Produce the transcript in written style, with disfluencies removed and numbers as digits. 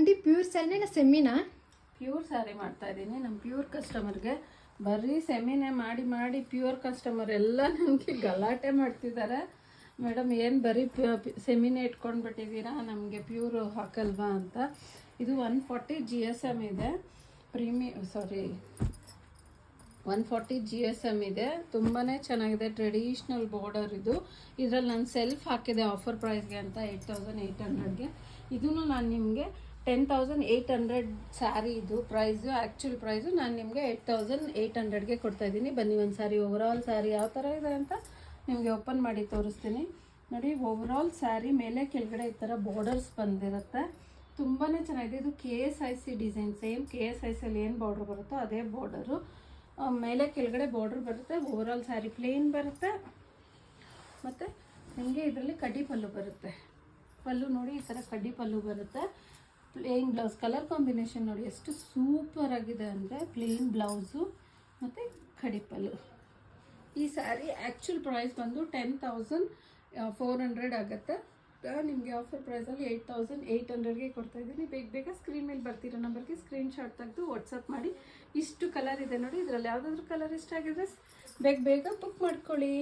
Aunty pure ಸ್ಯಾರಿನ ಸೆಮಿನಾ? Pure sari ಮಾಡ್ತಾ ಇದ್ದೀನಿ ನಮ್ಮ ಪ್ಯೂರ್ ಕಸ್ಟಮರ್ಗೆ. ಬರೀ ಸೆಮಿನೇ ಮಾಡಿ ಮಾಡಿ ಪ್ಯೂರ್ ಕಸ್ಟಮರ್ ಎಲ್ಲ ನನಗೆ ಗಲಾಟೆ ಮಾಡ್ತಿದ್ದಾರೆ. ಮೇಡಮ್ ಏನು ಬರೀ ಸೆಮಿನೇ ಇಟ್ಕೊಂಡ್ಬಿಟ್ಟಿದ್ದೀರಾ, ನಮಗೆ ಪ್ಯೂರು ಹಾಕಲ್ವಾ ಅಂತ. ಇದು 140 GSM ಇದೆ, 140 GSM ಇದೆ. ತುಂಬಾ ಚೆನ್ನಾಗಿದೆ, ಟ್ರೆಡಿಷ್ನಲ್ ಬಾರ್ಡರ್ ಇದು. ಇದರಲ್ಲಿ ನಾನು ಸೆಲ್ಫ್ ಹಾಕಿದೆ ಆಫರ್ ಪ್ರೈಸ್ಗೆ ಅಂತ 8800ಗೆ. ಇದನ್ನು ನಾನು ನಿಮಗೆ 10,800 ಸ್ಯಾರಿ ಇದು ಪ್ರೈಸು, ಆ್ಯಕ್ಚುಲ್ ಪ್ರೈಸು. ನಾನು ನಿಮಗೆ 8,800ಗೆ ಕೊಡ್ತಾಯಿದ್ದೀನಿ. ಬನ್ನಿ ಒಂದು ಸಾರಿ ಓವರಾಲ್ ಸ್ಯಾರಿ ಯಾವ ಥರ ಇದೆ ಅಂತ ನಿಮಗೆ ಓಪನ್ ಮಾಡಿ ತೋರಿಸ್ತೀನಿ. ನೋಡಿ, ಓವರಾಲ್ ಸ್ಯಾರಿ ಮೇಲೆ ಕೆಳಗಡೆ ಈ ಥರ ಬಾರ್ಡರ್ಸ್ ಬಂದಿರುತ್ತೆ. ತುಂಬಾ ಚೆನ್ನಾಗಿದೆ. ಇದು KSIC ಡಿಸೈನ್, ಸೇಮ್ KSICಲ್ಲಿ ಏನು ಬಾರ್ಡ್ರ್ ಬರುತ್ತೋ ಅದೇ ಬಾರ್ಡರು. ಮೇಲೆ ಕೆಳಗಡೆ ಬಾರ್ಡ್ರ್ ಬರುತ್ತೆ. ಓವರಾಲ್ ಸ್ಯಾರಿ ಪ್ಲೇನ್ ಬರುತ್ತೆ. ಮತ್ತು ನಿಮಗೆ ಇದರಲ್ಲಿ ಕಡ್ಡಿ ಪಲ್ಲು ಬರುತ್ತೆ. ಪಲ್ಲು ನೋಡಿ, ಈ ಥರ ಕಡ್ಡಿ ಪಲ್ಲು ಬರುತ್ತೆ. ಪ್ಲೇನ್ ಬ್ಲೌಸ್, ಕಲರ್ ಕಾಂಬಿನೇಷನ್ ನೋಡಿ ಎಷ್ಟು ಸೂಪರ್ ಆಗಿದೆ ಅಂದರೆ, ಪ್ಲೇನ್ ಬ್ಲೌಸು ಮತ್ತು ಕಡ್ಡಿ ಪಲ್ಲು. ಈ ಸ್ಯಾರಿ ಆ್ಯಕ್ಚುಲ್ ಪ್ರೈಸ್ ಬಂದು 10,400 ಆಗುತ್ತೆ. ನಿಮಗೆ ಆಫರ್ ಪ್ರೈಸಲ್ಲಿ 8,800ಗೆ ಕೊಡ್ತಾಯಿದ್ದೀನಿ. ಬೇಗ ಸ್ಕ್ರೀನ್ ಮೇಲೆ ಬರ್ತಿರೋ ನಂಬರ್ಗೆ ಸ್ಕ್ರೀನ್ಶಾಟ್ ತೆಗೆದು ವಾಟ್ಸಪ್ ಮಾಡಿ. ಇಷ್ಟು ಕಲರ್ ಇದೆ ನೋಡಿ, ಇದರಲ್ಲಿ ಯಾವುದಾದ್ರೂ ಕಲರ್ ಇಷ್ಟ ಆಗಿದ್ರೆ ಬೇಗ ಬುಕ್ ಮಾಡ್ಕೊಳ್ಳಿ.